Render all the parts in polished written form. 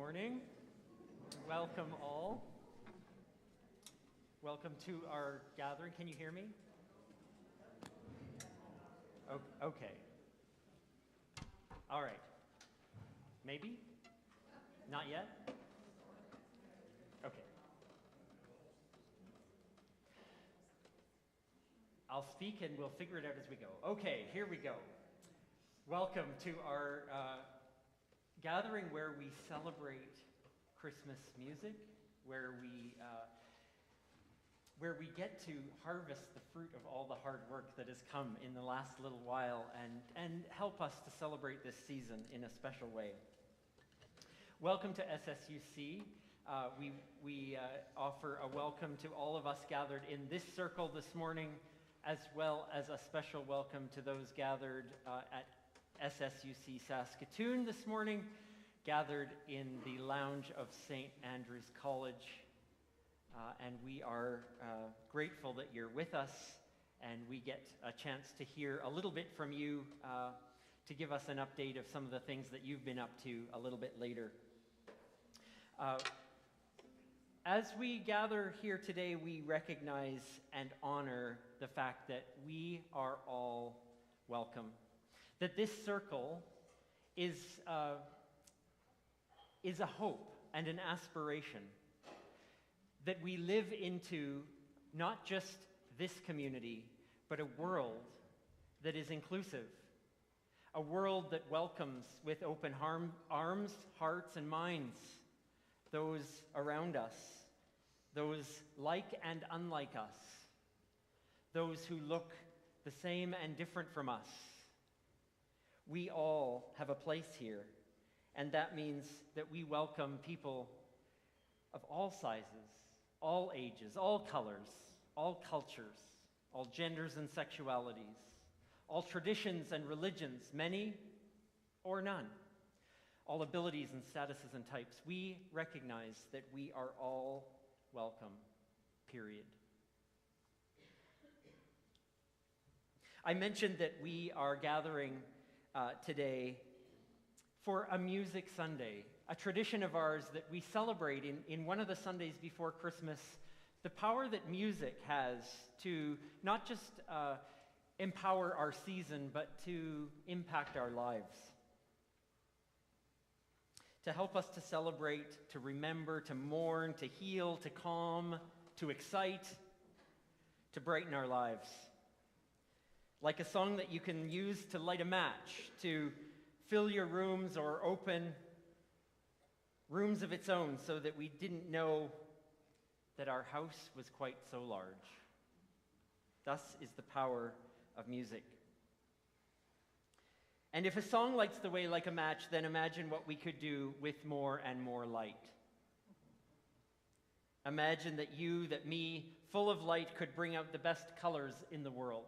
morning. Welcome all. Welcome to our gathering. Can you hear me? Okay. All right. Maybe? Not yet? Okay. I'll speak and we'll figure it out as we go. Okay, here we go. Welcome to our gathering where we celebrate Christmas music, where we get to harvest the fruit of all the hard work that has come in the last little while and help us to celebrate this season in a special way. Welcome to SSUC. We offer a welcome to all of us gathered in this circle this morning, as well as a special welcome to those gathered at SSUC Saskatoon this morning, gathered in the lounge of St. Andrew's College. And we are grateful that you're with us, and we get a chance to hear a little bit from you to give us an update of some of the things that you've been up to a little bit later. As we gather here today, we recognize and honor the fact that we are all welcome. That this circle is a hope and an aspiration that we live into not just this community, but a world that is inclusive, a world that welcomes with open arms, hearts, and minds those around us, those like and unlike us, those who look the same and different from us. We all have a place here, and that means that we welcome people of all sizes, all ages, all colors, all cultures, all genders and sexualities, all traditions and religions, many or none, all abilities and statuses and types. We recognize that we are all welcome, period. I mentioned that we are gathering today for a Music Sunday, a tradition of ours that we celebrate in one of the Sundays before Christmas, the power that music has to not just empower our season, but to impact our lives. To help us to celebrate, to remember, to mourn, to heal, to calm, to excite, to brighten our lives. Like a song that you can use to light a match, to fill your rooms or open rooms of its own so that we didn't know that our house was quite so large. Thus is the power of music. And if a song lights the way like a match, then imagine what we could do with more and more light. Imagine that you, that me, full of light, could bring out the best colors in the world.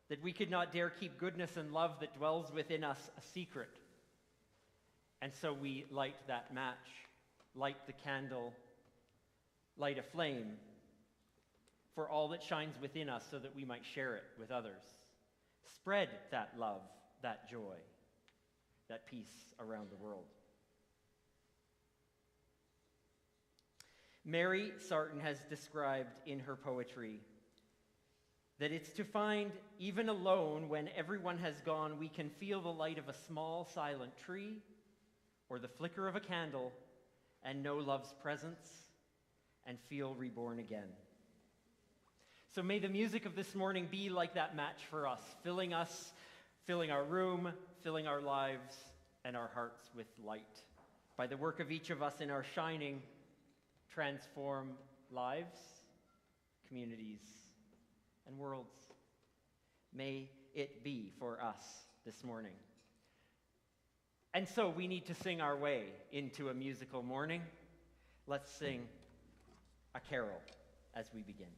That we could not dare keep goodness and love that dwells within us a secret. And so we light that match, light the candle, light a flame for all that shines within us so that we might share it with others. Spread that love, that joy, that peace around the world. Mary Sarton has described in her poetry that it's to find, even alone, when everyone has gone, we can feel the light of a small silent tree or the flicker of a candle and know love's presence and feel reborn again. So may the music of this morning be like that match for us, filling our room, filling our lives and our hearts with light. By the work of each of us in our shining, transform lives, communities, and worlds. May it be for us this morning. And so we need to sing our way into a musical morning. Let's sing a carol as we begin.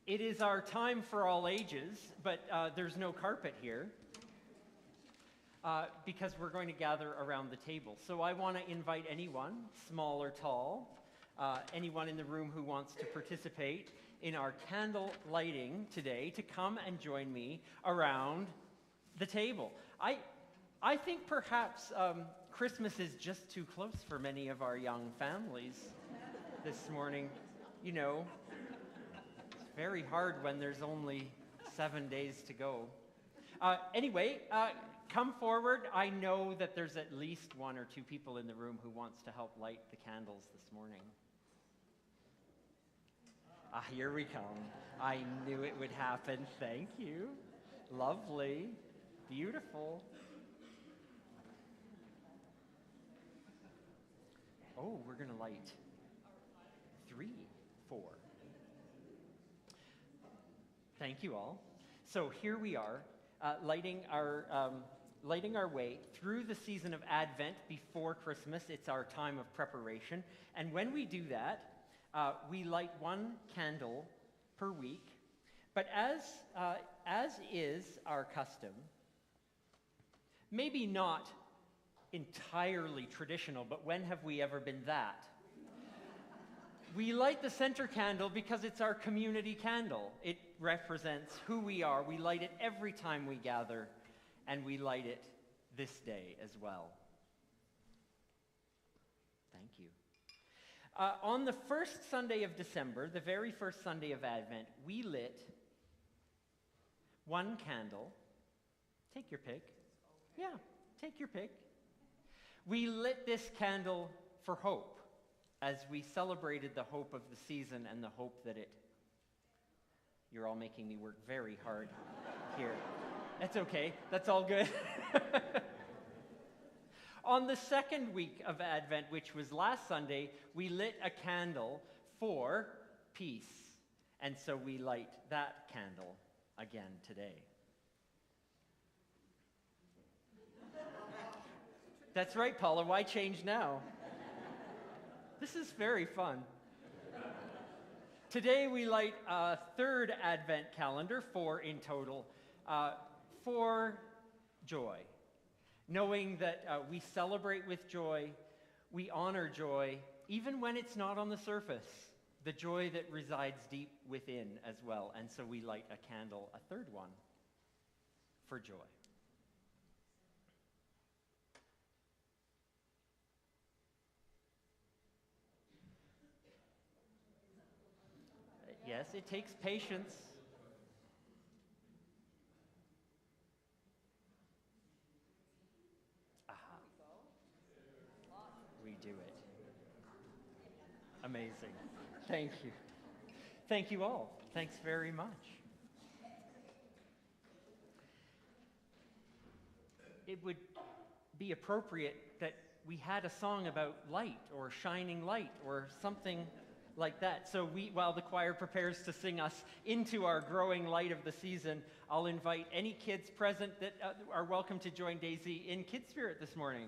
It is our time for all ages, but there's no carpet here because we're going to gather around the table. So I want to invite anyone, small or tall, anyone in the room who wants to participate in our candle lighting today to come and join me around the table. I think perhaps Christmas is just too close for many of our young families this morning. You know, it's very hard when there's only 7 days to go. Anyway, come forward. I know that there's at least 1 or 2 people in the room who wants to help light the candles this morning. Here we come. I knew it would happen. Thank you. Lovely. Beautiful. Oh, we're going to light 3, 4. Thank you all. So here we are, lighting our way through the season of Advent before Christmas. It's our time of preparation. And when we do that, we light 1 candle per week. But as is our custom, maybe not entirely traditional, but when have we ever been that? We light the center candle because it's our community candle. It represents who we are. We light it every time we gather, and we light it this day as well. Thank you. On the first Sunday of December, the very first Sunday of Advent, we lit 1 candle. Take your pick. Yeah, take your pick. We lit this candle for hope as we celebrated the hope of the season and the hope that you're all making me work very hard here. That's okay. That's all good. On the second week of Advent, which was last Sunday, we lit a candle for peace. And so we light that candle again today. That's right, Paula. Why change now? This is very fun. Today we light a 3rd Advent calendar, 4 in total, for joy. Knowing that we celebrate with joy, we honor joy, even when it's not on the surface, the joy that resides deep within as well. And so we light a candle, a 3rd one, for joy. Yes, it takes patience. We do it. Amazing. Thank you. Thank you all. Thanks very much. It would be appropriate that we had a song about light or shining light or something like that. So while the choir prepares to sing us into our growing light of the season, I'll invite any kids present that are welcome to join Daisy in Kid Spirit this morning.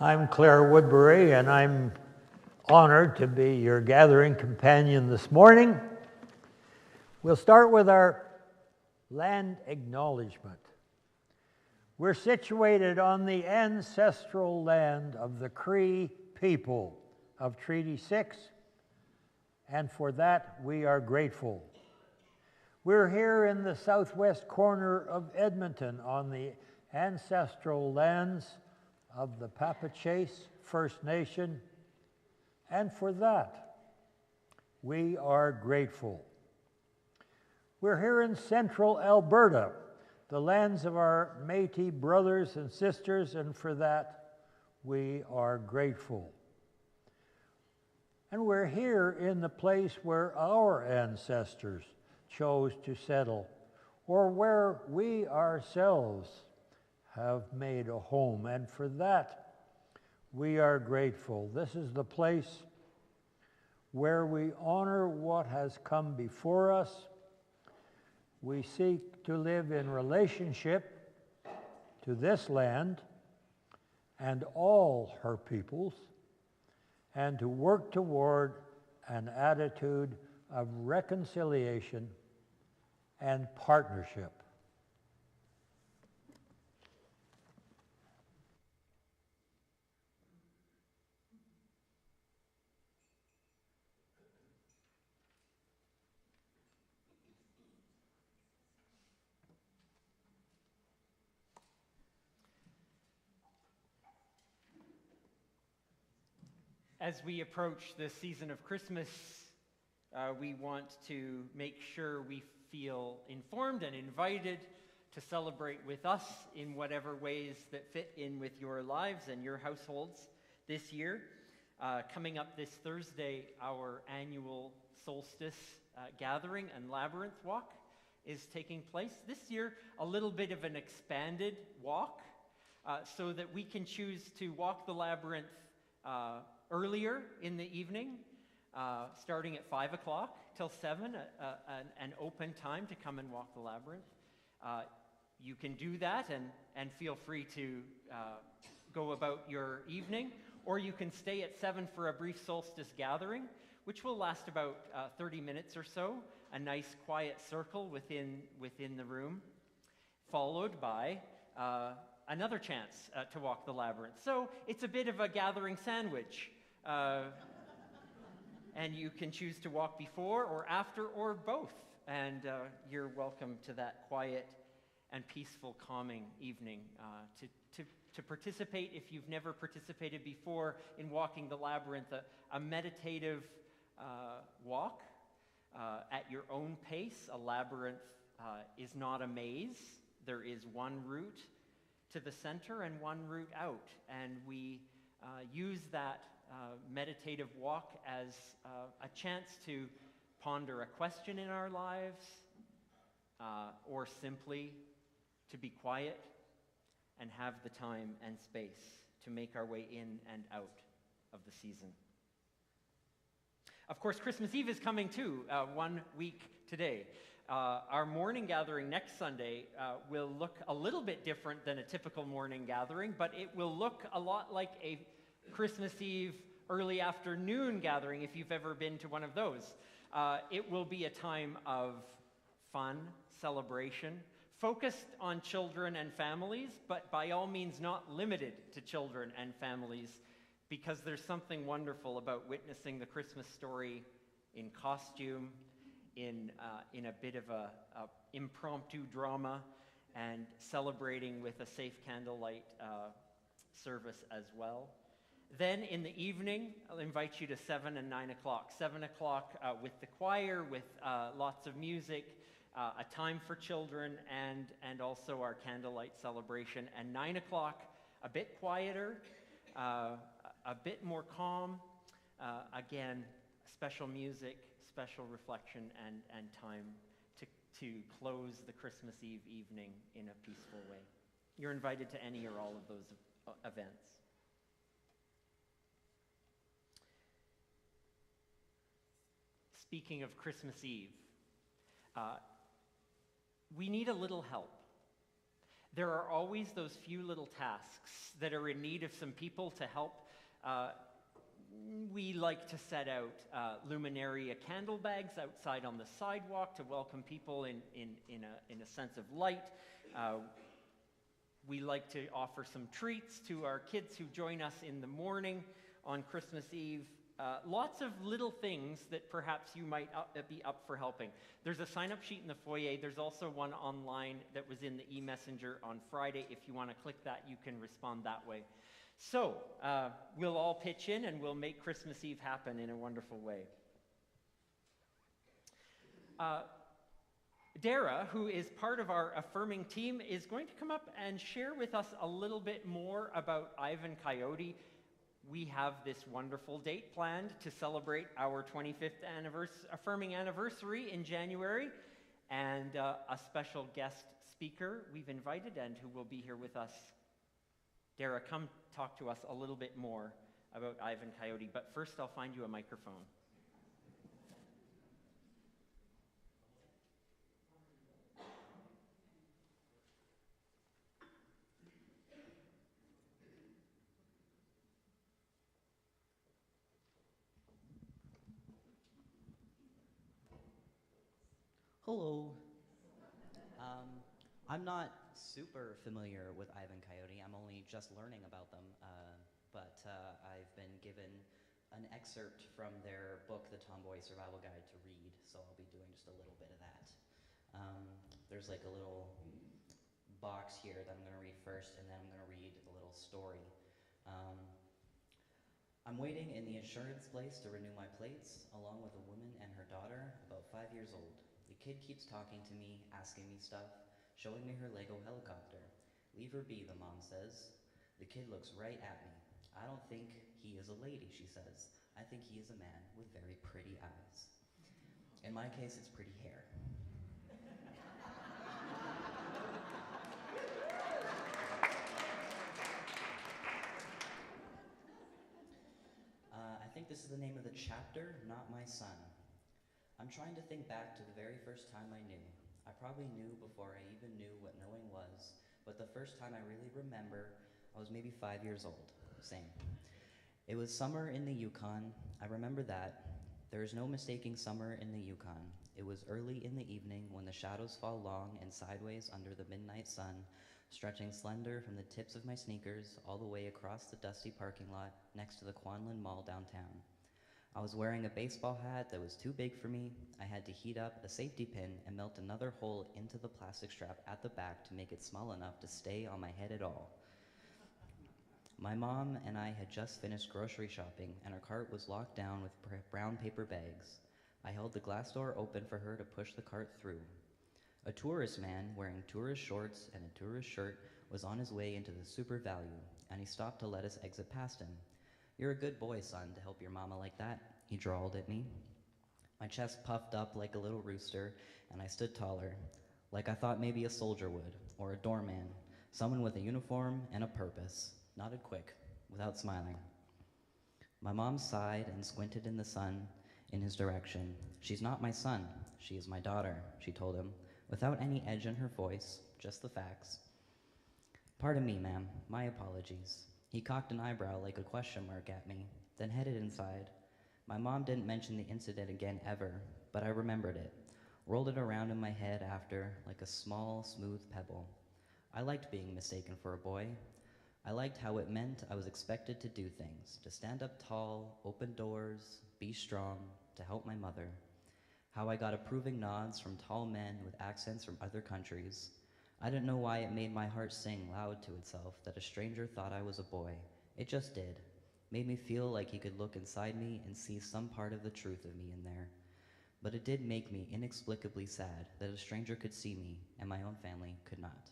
I'm Claire Woodbury, and I'm honored to be your gathering companion this morning. We'll start with our land acknowledgement. We're situated on the ancestral land of the Cree people of Treaty 6, and for that we are grateful. We're here in the southwest corner of Edmonton on the ancestral lands of the Papachase First Nation, and for that we are grateful. We're here in central Alberta, the lands of our Métis brothers and sisters, and for that we are grateful. And we're here in the place where our ancestors chose to settle, or where we ourselves have made a home, and for that we are grateful. This is the place where we honor what has come before us. We seek to live in relationship to this land and all her peoples, and to work toward an attitude of reconciliation and partnership. As we approach the season of Christmas, we want to make sure we feel informed and invited to celebrate with us in whatever ways that fit in with your lives and your households this year. Coming up this Thursday, our annual solstice gathering and labyrinth walk is taking place. This year, a little bit of an expanded walk so that we can choose to walk the labyrinth earlier in the evening, starting at 5 o'clock till 7, an open time to come and walk the labyrinth. You can do that and feel free to go about your evening, or you can stay at 7 for a brief solstice gathering, which will last about 30 minutes or so, a nice quiet circle within the room, followed by another chance to walk the labyrinth. So it's a bit of a gathering sandwich. And you can choose to walk before or after or both. And you're welcome to that quiet and peaceful, calming evening to participate, if you've never participated before, in walking the labyrinth, a meditative walk at your own pace. A labyrinth is not a maze. There is one route to the center and one route out. And we use that meditative walk as a chance to ponder a question in our lives, or simply to be quiet and have the time and space to make our way in and out of the season. Of course, Christmas Eve is coming too, 1 week today. Our morning gathering next Sunday will look a little bit different than a typical morning gathering, but it will look a lot like a Christmas Eve early afternoon gathering, if you've ever been to one of those. It will be a time of fun, celebration, focused on children and families, but by all means not limited to children and families, because there's something wonderful about witnessing the Christmas story in costume, in a bit of a impromptu drama, and celebrating with a safe candlelight service as well. Then in the evening, I'll invite you to 7 and 9 o'clock. 7 o'clock with the choir, with lots of music, a time for children, and also our candlelight celebration. And 9 o'clock, a bit quieter, a bit more calm. Again, special music, special reflection, and time to close the Christmas Eve evening in a peaceful way. You're invited to any or all of those events. Speaking of Christmas Eve, we need a little help. There are always those few little tasks that are in need of some people to help. We like to set out luminaria candle bags outside on the sidewalk to welcome people in a sense of light. We like to offer some treats to our kids who join us in the morning on Christmas Eve. Lots of little things that perhaps you might be up for helping. There's a sign-up sheet in the foyer. There's also one online that was in the e-messenger on Friday. If you want to click that, you can respond that way. So we'll all pitch in and we'll make Christmas Eve happen in a wonderful way. Dara, who is part of our affirming team, is going to come up and share with us a little bit more about Ivan Coyote. We have this wonderful date planned to celebrate our 25th affirming anniversary in January, and a special guest speaker we've invited and who will be here with us. Dara, come talk to us a little bit more about Ivan Coyote, but first I'll find you a microphone. Hello. I'm not super familiar with Ivan Coyote. I'm only just learning about them, but I've been given an excerpt from their book, The Tomboy Survival Guide, to read, so I'll be doing just a little bit of that. There's like a little box here that I'm going to read first, and then I'm going to read a little story. I'm waiting in the insurance place to renew my plates, along with a woman and her daughter, about 5 years old. The kid keeps talking to me, asking me stuff, showing me her Lego helicopter. Leave her be, the mom says. The kid looks right at me. I don't think he is a lady, she says. I think he is a man with very pretty eyes. In my case, it's pretty hair. I think this is the name of the chapter, Not My Son. I'm trying to think back to the very first time I knew. I probably knew before I even knew what knowing was, but the first time I really remember, I was maybe 5 years old. Same. It was summer in the Yukon. I remember that. There is no mistaking summer in the Yukon. It was early in the evening when the shadows fall long and sideways under the midnight sun, stretching slender from the tips of my sneakers all the way across the dusty parking lot next to the Kwanlin Mall downtown. I was wearing a baseball hat that was too big for me. I had to heat up a safety pin and melt another hole into the plastic strap at the back to make it small enough to stay on my head at all. My mom and I had just finished grocery shopping, and our cart was locked down with brown paper bags. I held the glass door open for her to push the cart through. A tourist man wearing tourist shorts and a tourist shirt was on his way into the Super Value, and he stopped to let us exit past him. "You're a good boy, son, to help your mama like that," he drawled at me. My chest puffed up like a little rooster, and I stood taller, like I thought maybe a soldier would, or a doorman, someone with a uniform and a purpose. Nodded quick, without smiling. My mom sighed and squinted in the sun in his direction. "She's not my son, she is my daughter," she told him, without any edge in her voice, just the facts. "Pardon me, ma'am, my apologies." He cocked an eyebrow like a question mark at me, then headed inside. My mom didn't mention the incident again ever, but I remembered it, rolled it around in my head after like a small, smooth pebble. I liked being mistaken for a boy. I liked how it meant I was expected to do things, to stand up tall, open doors, be strong, to help my mother. How I got approving nods from tall men with accents from other countries. I didn't know why it made my heart sing loud to itself that a stranger thought I was a boy. It just did. Made me feel like he could look inside me and see some part of the truth of me in there. But it did make me inexplicably sad that a stranger could see me and my own family could not.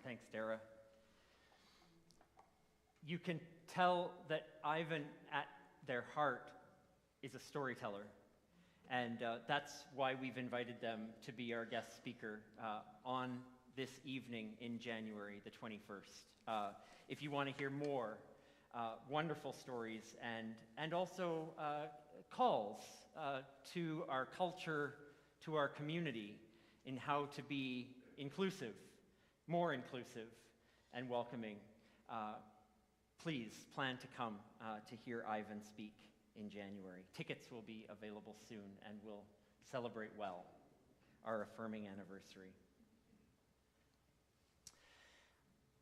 Thanks, Dara. You can tell that Ivan, at their heart, is a storyteller. And that's why we've invited them to be our guest speaker on this evening in January the 21st. If you want to hear more wonderful stories and also calls to our culture, to our community, in how to be inclusive, more inclusive and welcoming. Please plan to come to hear Ivan speak in January. Tickets will be available soon, and we'll celebrate well our affirming anniversary.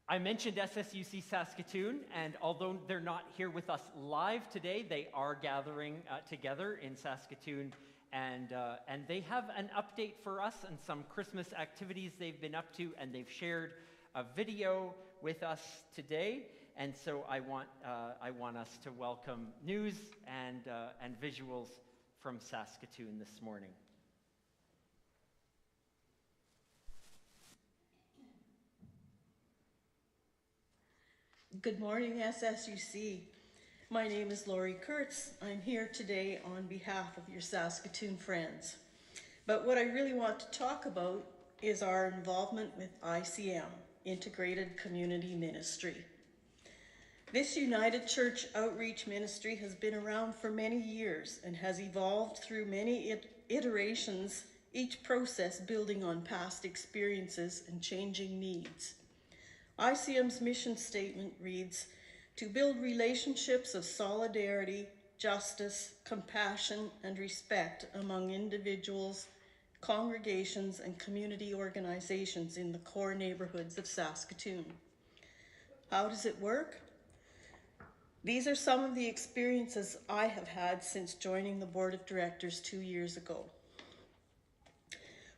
I mentioned SSUC Saskatoon, and although they're not here with us live today, they are gathering together in Saskatoon, and they have an update for us and some Christmas activities they've been up to, and they've shared a video with us today. And so I want us to welcome news and visuals from Saskatoon this morning. Good morning, SSUC. My name is Lori Kurtz. I'm here today on behalf of your Saskatoon friends. But what I really want to talk about is our involvement with ICM, Integrated Community Ministry. This United Church Outreach Ministry has been around for many years and has evolved through many iterations, each process building on past experiences and changing needs. ICM's mission statement reads, to build relationships of solidarity, justice, compassion, and respect among individuals, congregations, and community organizations in the core neighborhoods of Saskatoon. How does it work? These are some of the experiences I have had since joining the board of directors 2 years ago.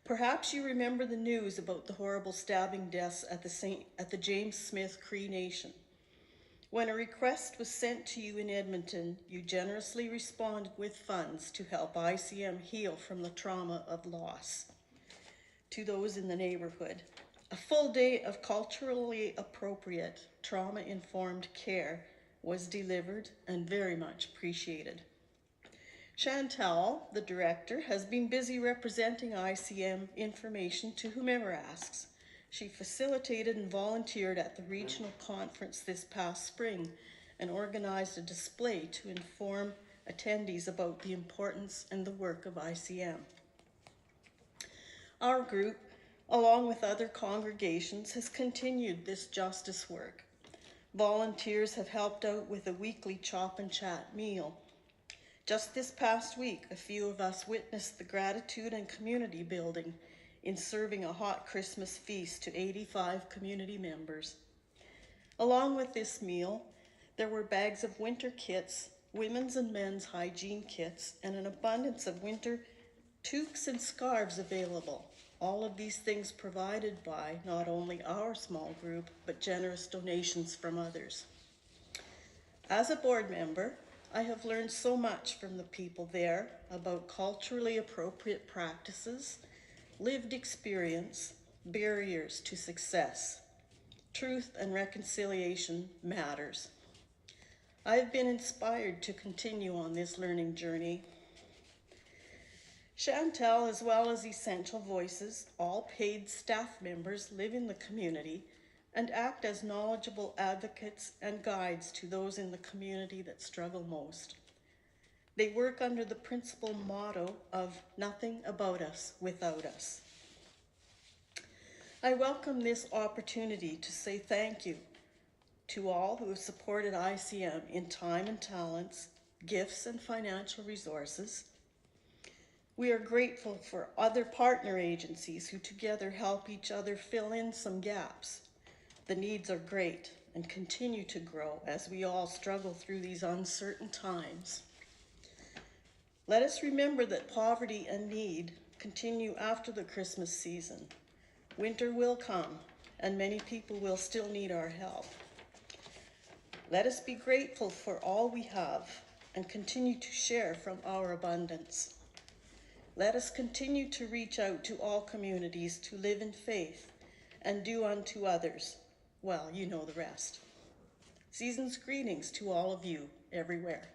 Perhaps you remember the news about the horrible stabbing deaths at the James Smith Cree Nation. When a request was sent to you in Edmonton, you generously responded with funds to help ICM heal from the trauma of loss to those in the neighborhood. A full day of culturally appropriate, trauma-informed care was delivered and very much appreciated. Chantal, the director, has been busy representing ICM information to whomever asks. She facilitated and volunteered at the regional conference this past spring and organized a display to inform attendees about the importance and the work of ICM. Our group, along with other congregations, has continued this justice work. Volunteers have helped out with a weekly chop and chat meal. Just this past week, a few of us witnessed the gratitude and community building in serving a hot Christmas feast to 85 community members. Along with this meal, there were bags of winter kits, women's and men's hygiene kits, and an abundance of winter toques and scarves available. All of these things provided by not only our small group, but generous donations from others. As a board member, I have learned so much from the people there about culturally appropriate practices, lived experience, barriers to success. Truth and reconciliation matters. I have been inspired to continue on this learning journey. Chantal, as well as Essential Voices, all paid staff members, live in the community and act as knowledgeable advocates and guides to those in the community that struggle most. They work under the principal motto of nothing about us without us. I welcome this opportunity to say thank you to all who have supported ICM in time and talents, gifts and financial resources. We are grateful for other partner agencies who together help each other fill in some gaps. The needs are great and continue to grow as we all struggle through these uncertain times. Let us remember that poverty and need continue after the Christmas season. Winter will come, and many people will still need our help. Let us be grateful for all we have and continue to share from our abundance. Let us continue to reach out to all communities to live in faith and do unto others. Well, you know the rest. Season's greetings to all of you everywhere.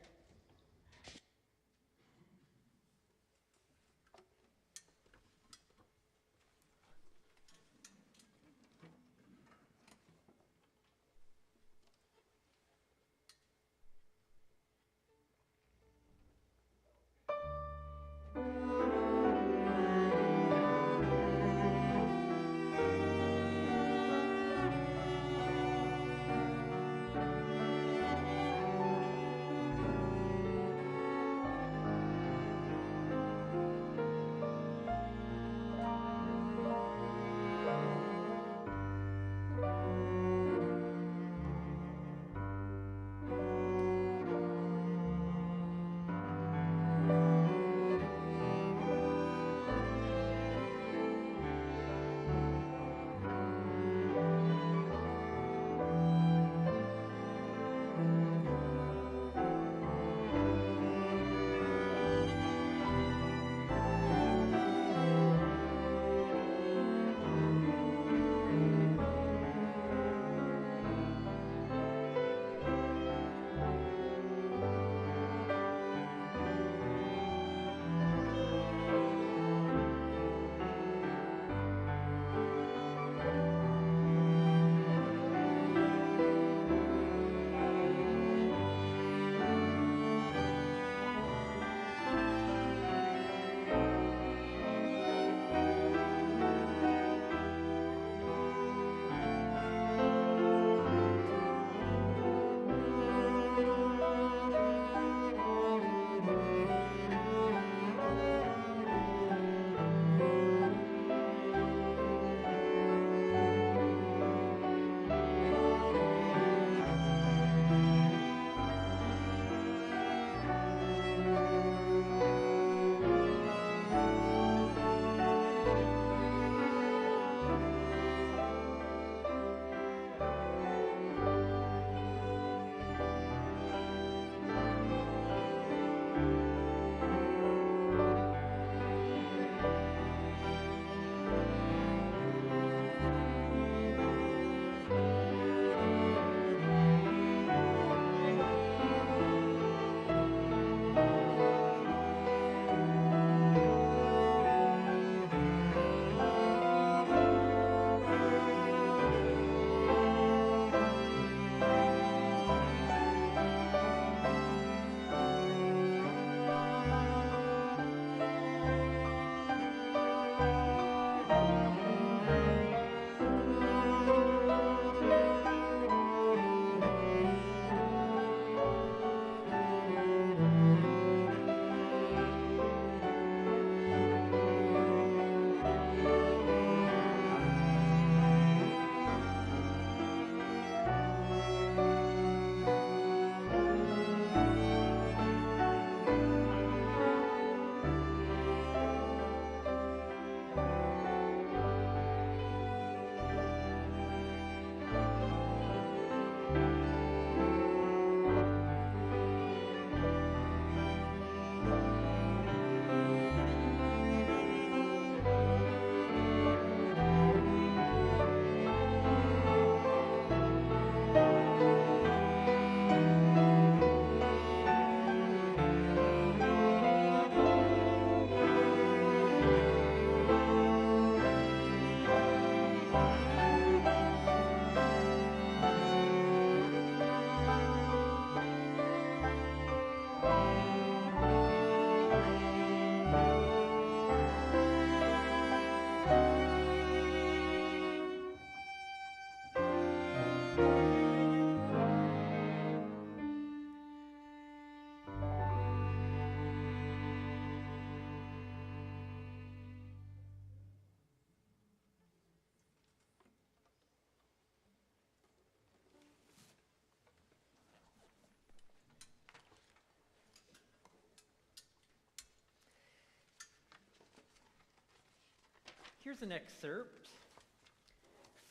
Here's an excerpt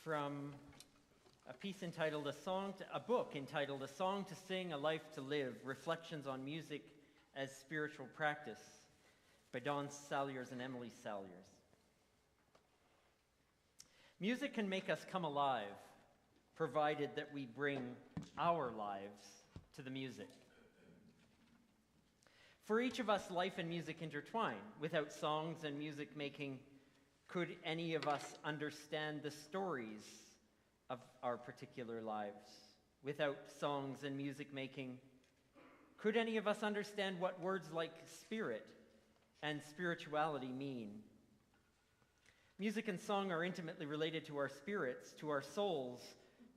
from a piece entitled a book entitled A Song to Sing, A Life to Live, Reflections on Music as Spiritual Practice by Don Salyers and Emily Salyers. Music can make us come alive, provided that we bring our lives to the music. For each of us, life and music intertwine. Without songs and music making, could any of us understand the stories of our particular lives? Without songs and music making, could any of us understand what words like spirit and spirituality mean? Music and song are intimately related to our spirits, to our souls,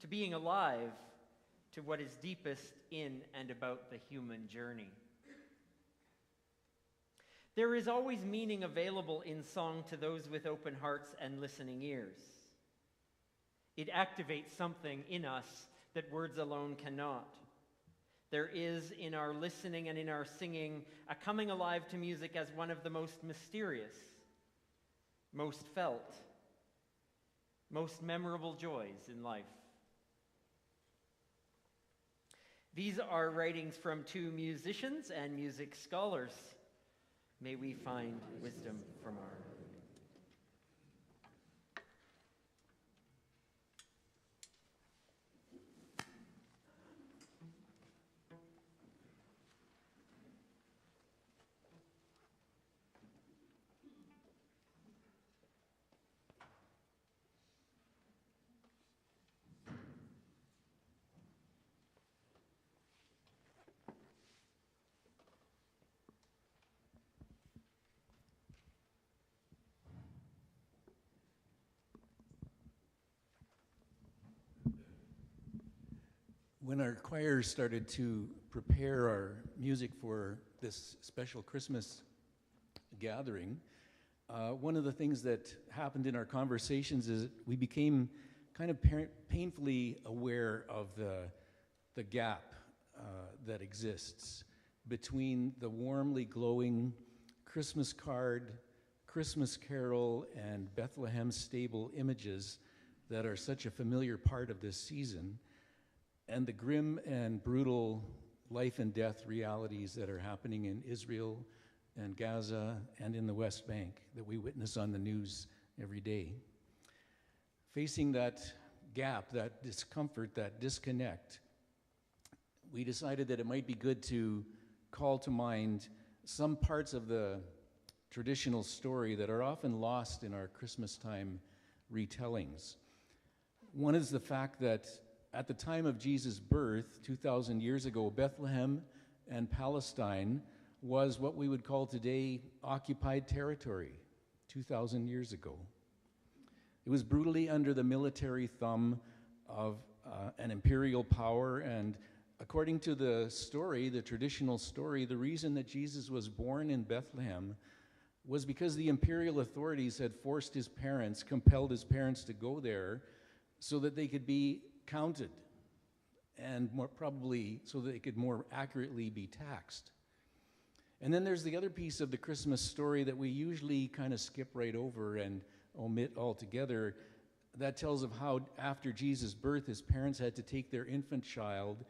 to being alive, to what is deepest in and about the human journey. There is always meaning available in song to those with open hearts and listening ears. It activates something in us that words alone cannot. There is in our listening and in our singing a coming alive to music as one of the most mysterious, most felt, most memorable joys in life. These are writings from two musicians and music scholars. May we find wisdom from our When our choir started to prepare our music for this special Christmas gathering, one of the things that happened in our conversations is we became kind of painfully aware of the gap that exists between the warmly glowing Christmas card, Christmas carol, and Bethlehem stable images that are such a familiar part of this season, and the grim and brutal life and death realities that are happening in Israel and Gaza and in the West Bank that we witness on the news every day. Facing that gap, that discomfort, that disconnect, we decided that it might be good to call to mind some parts of the traditional story that are often lost in our Christmas time retellings. One is the fact that at the time of Jesus' birth, 2,000 years ago, Bethlehem and Palestine was what we would call today occupied territory, 2,000 years ago. It was brutally under the military thumb of an imperial power, and according to the story, the traditional story, the reason that Jesus was born in Bethlehem was because the imperial authorities had forced his parents, compelled his parents to go there so that they could be counted, and more probably so that it could more accurately be taxed. And then there's the other piece of the Christmas story that we usually kind of skip right over and omit altogether. That tells of how after Jesus' birth, his parents had to take their infant child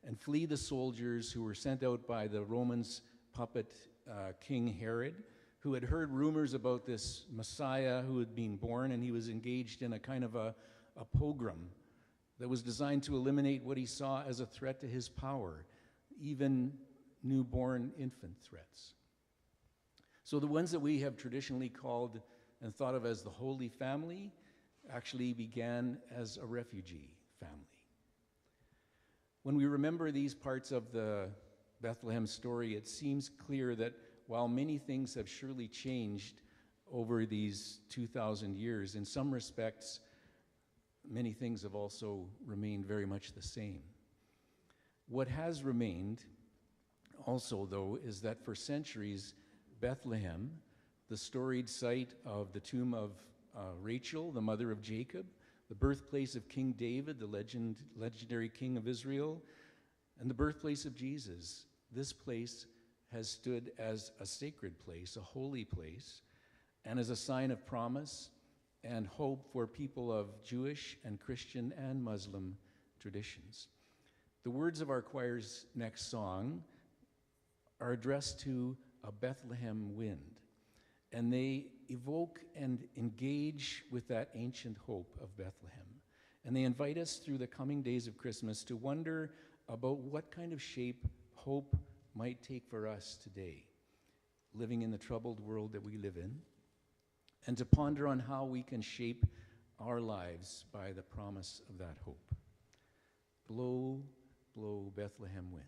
and flee the soldiers who were sent out by the Romans' puppet King Herod, who had heard rumors about this Messiah who had been born, and he was engaged in a kind of a pogrom that was designed to eliminate what he saw as a threat to his power, even newborn infant threats. So the ones that we have traditionally called and thought of as the Holy Family actually began as a refugee family. When we remember these parts of the Bethlehem story, it seems clear that while many things have surely changed over these 2,000 years, in some respects, many things have also remained very much the same. What has remained also, though, is that for centuries, Bethlehem, the storied site of the tomb of Rachel, the mother of Jacob, the birthplace of King David, the legendary king of Israel, and the birthplace of Jesus, this place has stood as a sacred place, a holy place, and as a sign of promise and hope for people of Jewish and Christian and Muslim traditions. The words of our choir's next song are addressed to a Bethlehem wind, and they evoke and engage with that ancient hope of Bethlehem. And they invite us through the coming days of Christmas to wonder about what kind of shape hope might take for us today, living in the troubled world that we live in, and to ponder on how we can shape our lives by the promise of that hope. Blow, blow, Bethlehem wind.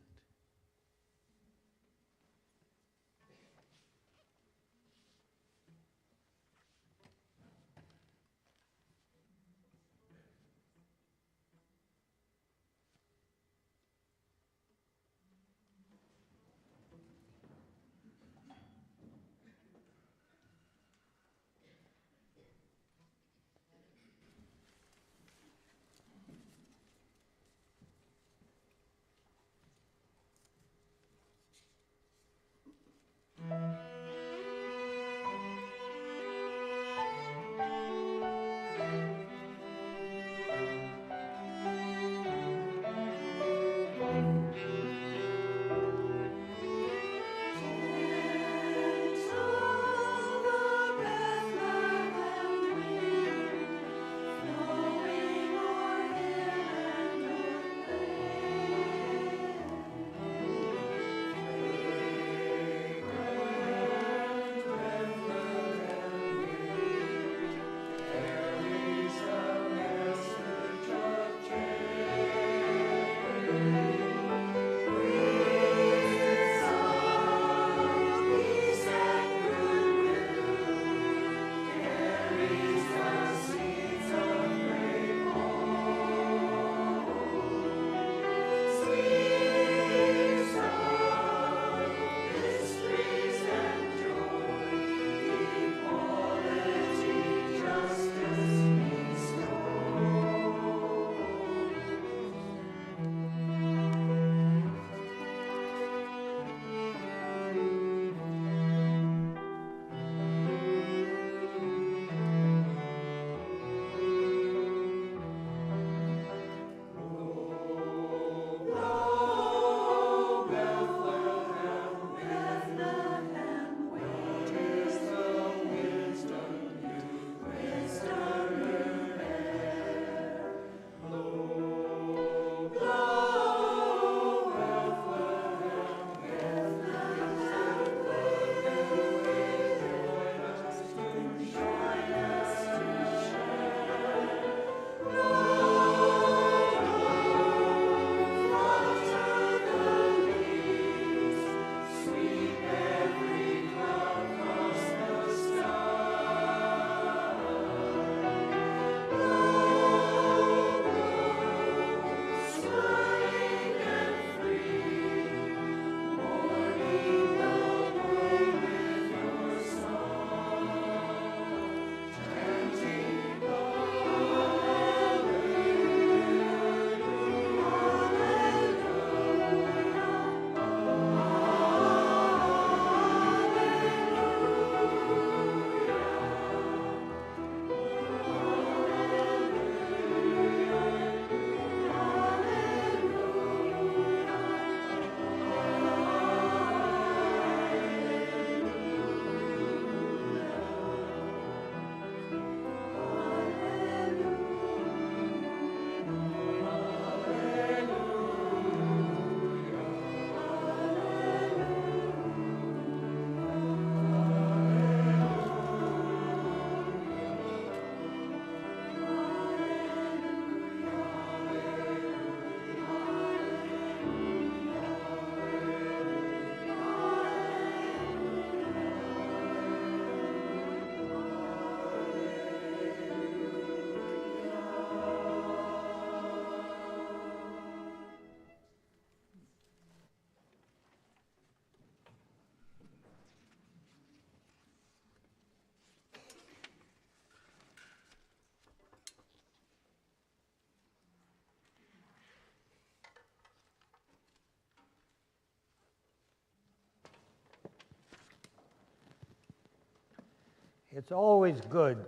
It's always good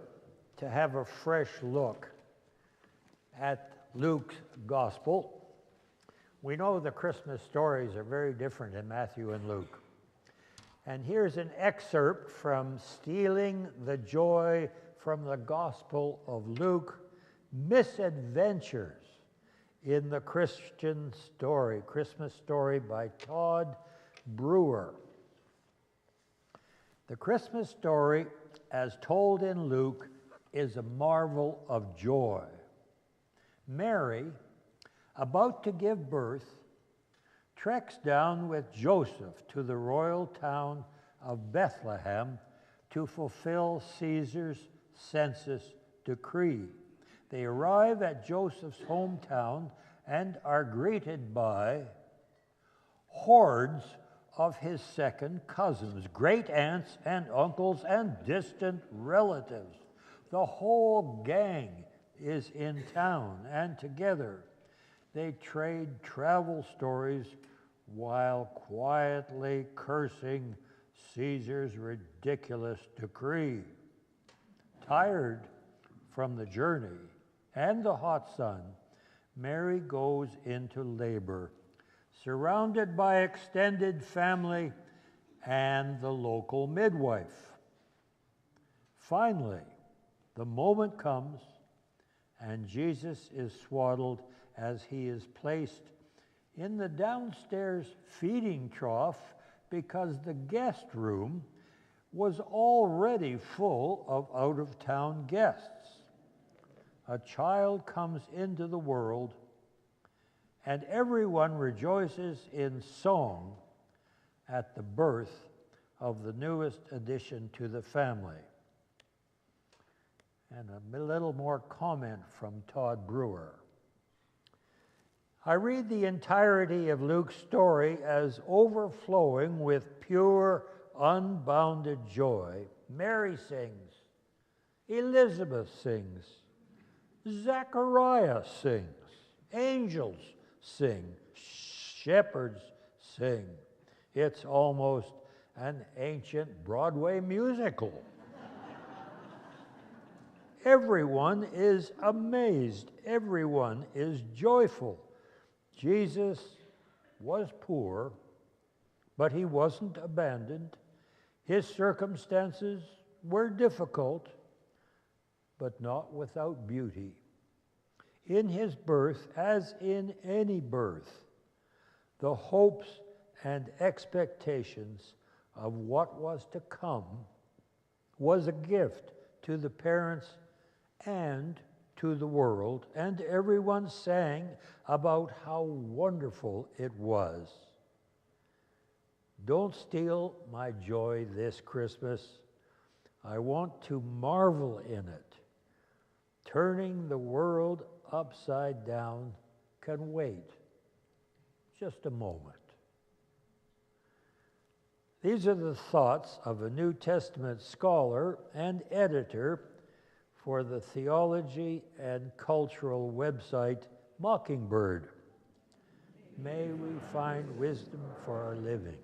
to have a fresh look at Luke's gospel. We know the Christmas stories are very different in Matthew and Luke. And here's an excerpt from Stealing the Joy from the Gospel of Luke, Misadventures in the Christian Story, Christmas Story by Todd Brewer. The Christmas story, as told in Luke, is a marvel of joy. Mary, about to give birth, treks down with Joseph to the royal town of Bethlehem to fulfill Caesar's census decree. They arrive at Joseph's hometown and are greeted by hordes of his second cousins, great aunts and uncles and distant relatives. The whole gang is in town, and together they trade travel stories while quietly cursing Caesar's ridiculous decree. Tired from the journey and the hot sun, Mary goes into labor, surrounded by extended family and the local midwife. Finally, the moment comes, and Jesus is swaddled as he is placed in the downstairs feeding trough because the guest room was already full of out-of-town guests. A child comes into the world, and everyone rejoices in song at the birth of the newest addition to the family. And a little more comment from Todd Brewer. I read the entirety of Luke's story as overflowing with pure, unbounded joy. Mary sings, Elizabeth sings, Zechariah sings, angels sing, shepherds sing. It's almost an ancient Broadway musical. Everyone is amazed. Everyone is joyful. Jesus was poor, but he wasn't abandoned. His circumstances were difficult, but not without beauty. In his birth, as in any birth, the hopes and expectations of what was to come was a gift to the parents and to the world, and everyone sang about how wonderful it was. Don't steal my joy this Christmas. I want to marvel in it. Turning the world upside down can wait just a moment. These are the thoughts of a New Testament scholar and editor for the theology and cultural website Mockingbird. May we find wisdom for our living.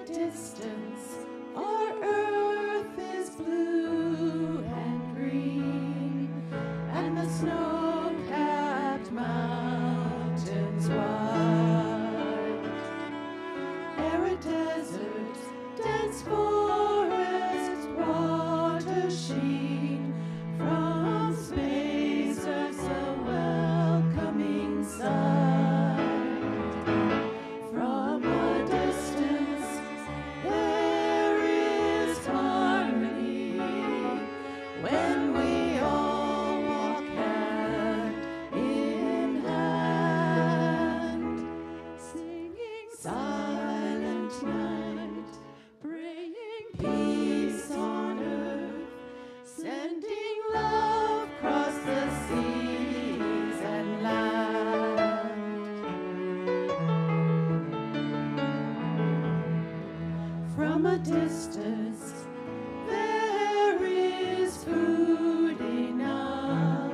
distance, our earth is blue and green, and the snow-capped mountains wide. There are deserts, dense forests, water sheen. From space there's a welcoming sight. From a distance there is harmony when we all walk hand in hand, singing Silent Night, praying peace on earth, sending love across the seas and land. From a distance, there is food enough,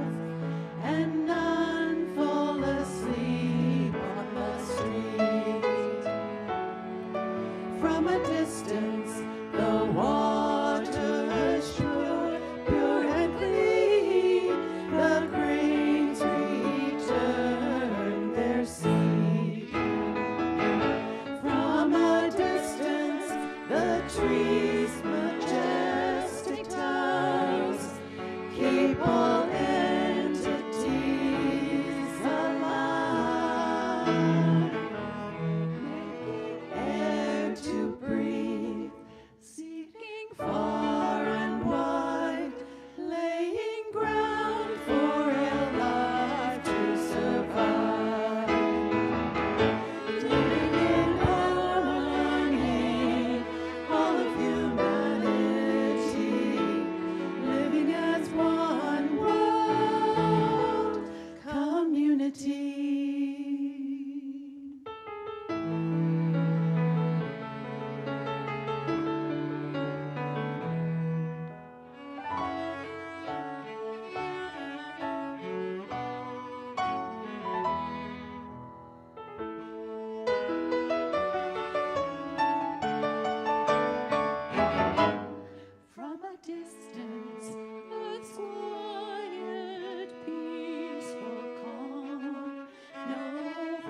and none fall asleep on the street. From a distance, the water is pure, pure and clean. The grains return their seed. From a distance, the trees' majestic towers keep all entities alive, making air to breathe, seeking far and wide, laying ground for a life to survive. Living in harmony, all of humanity, living as one world community. From a distance, it's quiet, peaceful, calm. No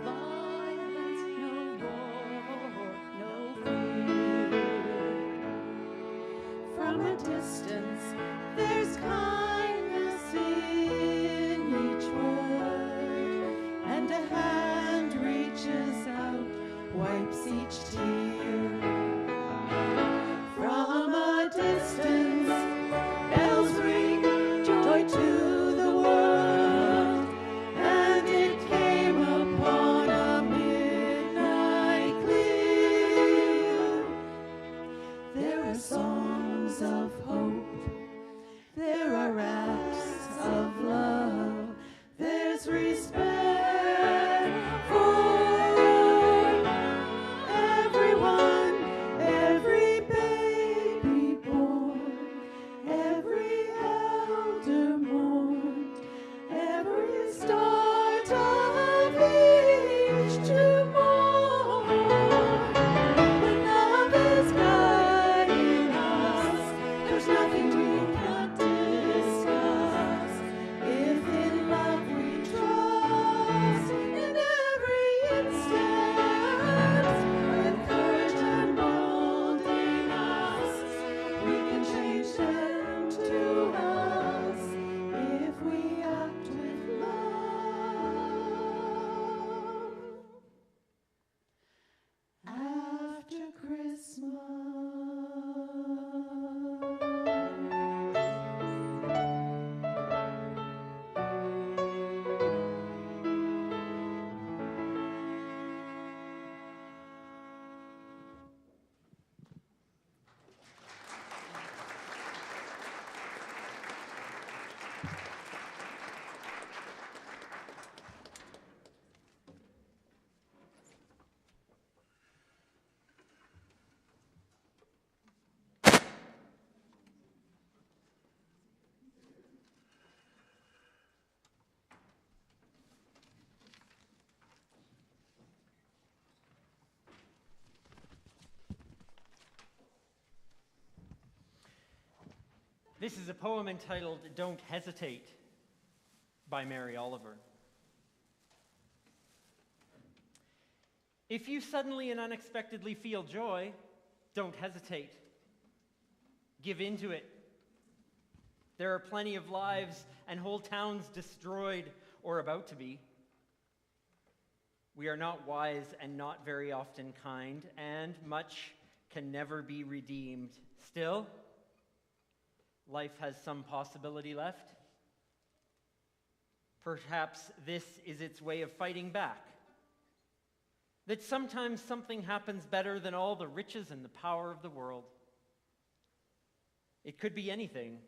violence, no war, no fear. From a distance, there's kindness in each word, and a hand reaches out, wipes each tear. From a distance, bells ring, joy to the world, and it came upon a midnight clear. There are songs of hope, there are acts of love, there's respect for everyone, every baby born. This is a poem entitled Don't Hesitate by Mary Oliver. If you suddenly and unexpectedly feel joy, don't hesitate. Give in to it. There are plenty of lives and whole towns destroyed or about to be. We are not wise and not very often kind, and much can never be redeemed. Still, life has some possibility left. Perhaps this is its way of fighting back. That sometimes something happens better than all the riches and the power of the world. It could be anything,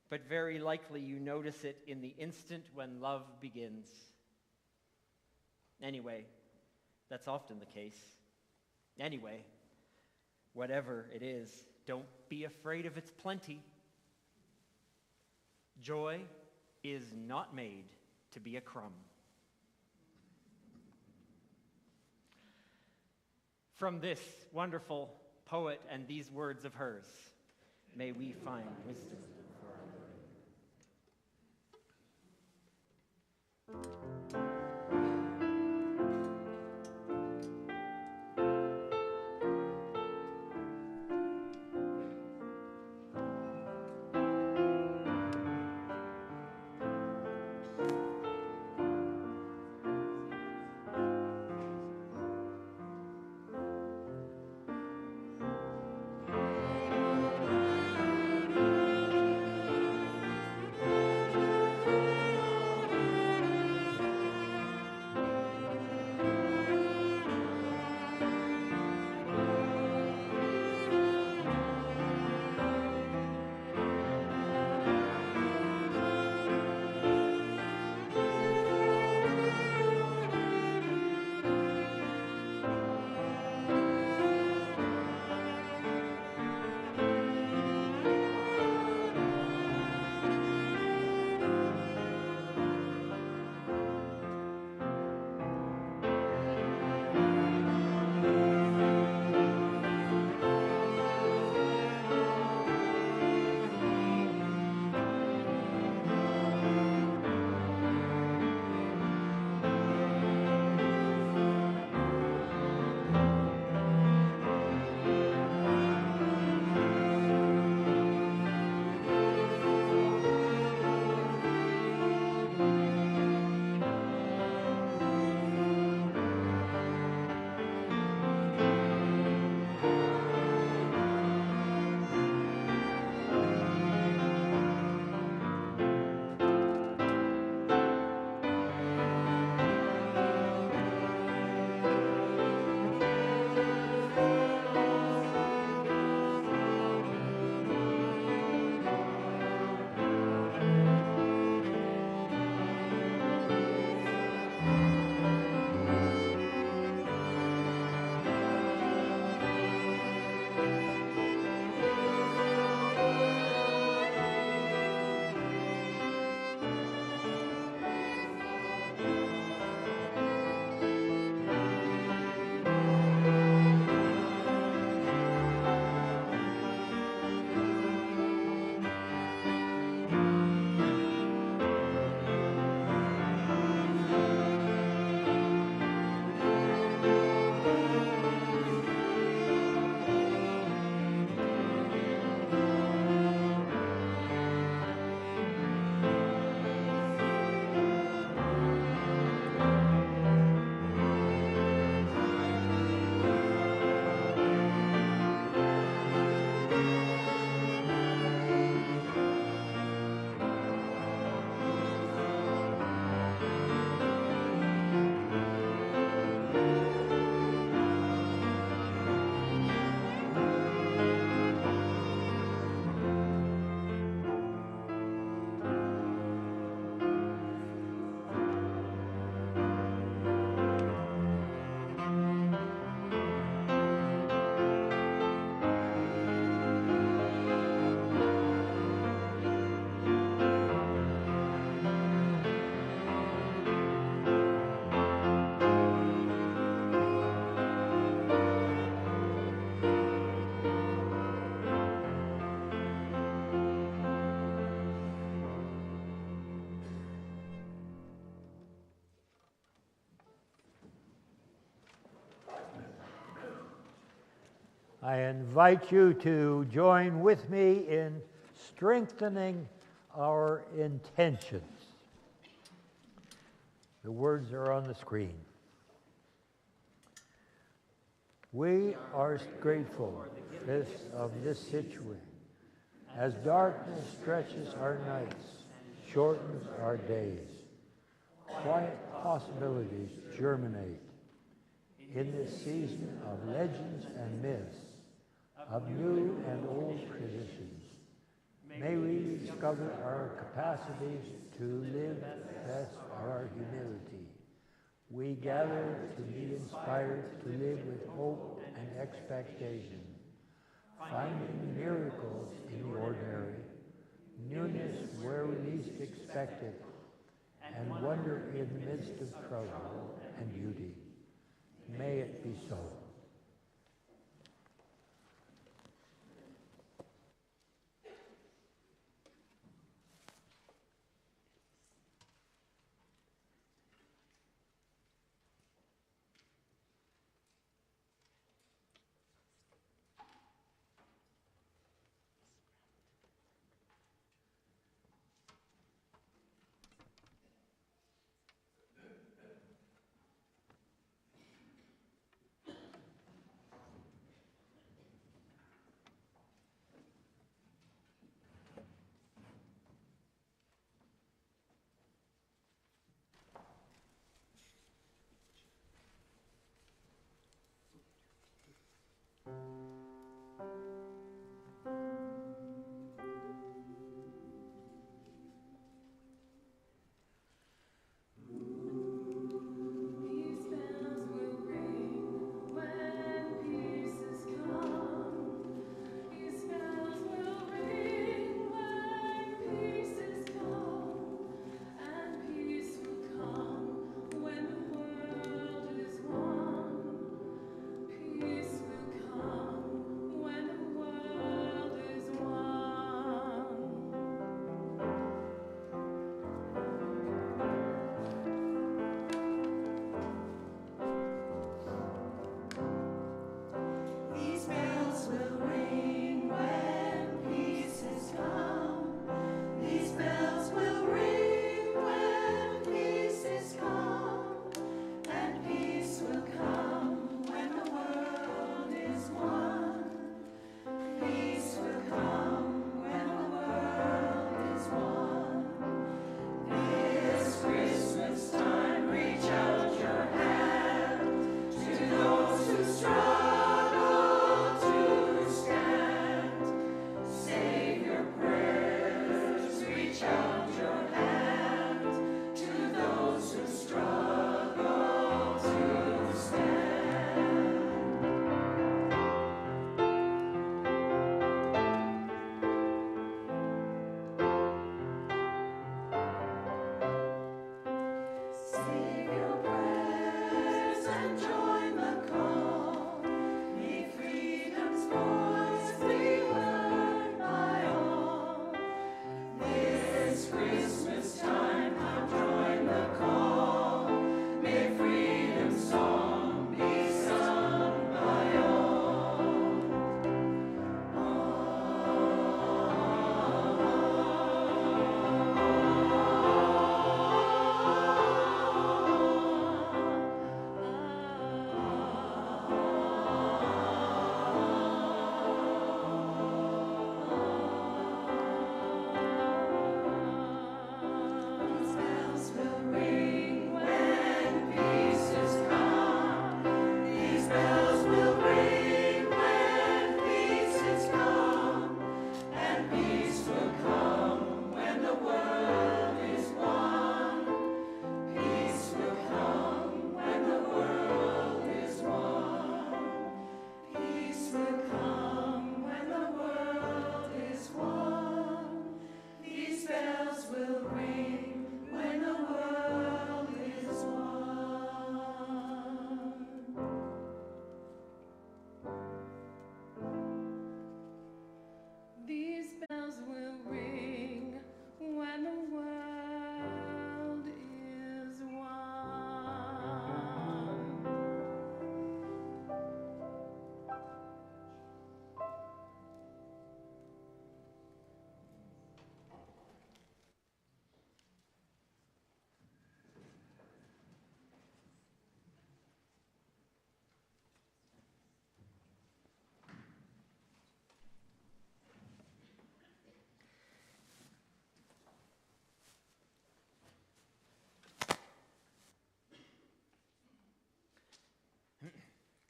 but very likely you notice it in the instant when love begins. Anyway, that's often the case. Anyway, whatever it is, don't be afraid of its plenty. Joy is not made to be a crumb. From this wonderful poet and these words of hers, may we find wisdom for our learning. I invite you to join with me in strengthening our intentions. The words are on the screen. We are grateful of this situation. As darkness stretches our nights, shortens our days, quiet possibilities germinate in this season of legends and myths, of new and old traditions. May we discover our capacities to live best our humility. We gather to be inspired to live with hope and expectation, finding miracles in the ordinary, newness where we least expect it, and wonder in the midst of trouble and beauty. May it be so.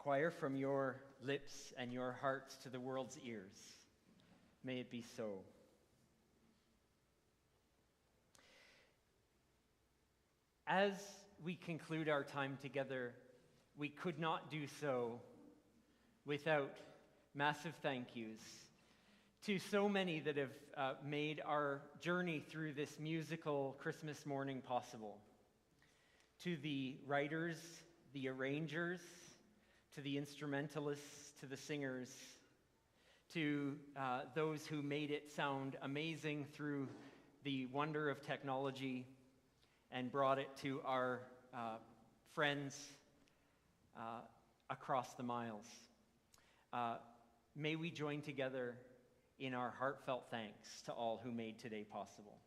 Choir, from your lips and your hearts to the world's ears, may it be so. As we conclude our time together, we could not do so without massive thank yous to so many that have made our journey through this musical Christmas morning possible. To the writers, the arrangers, to the instrumentalists, to the singers, to those who made it sound amazing through the wonder of technology and brought it to our friends across the miles. May we join together in our heartfelt thanks to all who made today possible.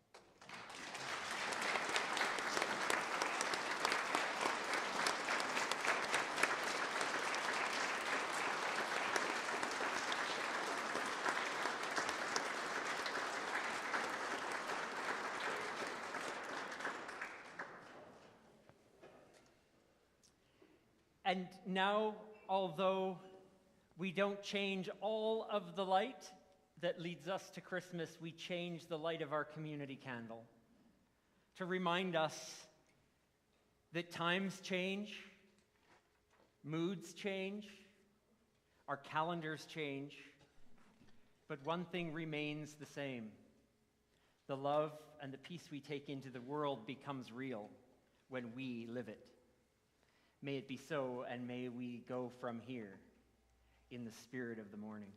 And now, although we don't change all of the light that leads us to Christmas, we change the light of our community candle to remind us that times change, moods change, our calendars change, but one thing remains the same. The love and the peace we take into the world becomes real when we live it. May it be so, and may we go from here in the spirit of the morning.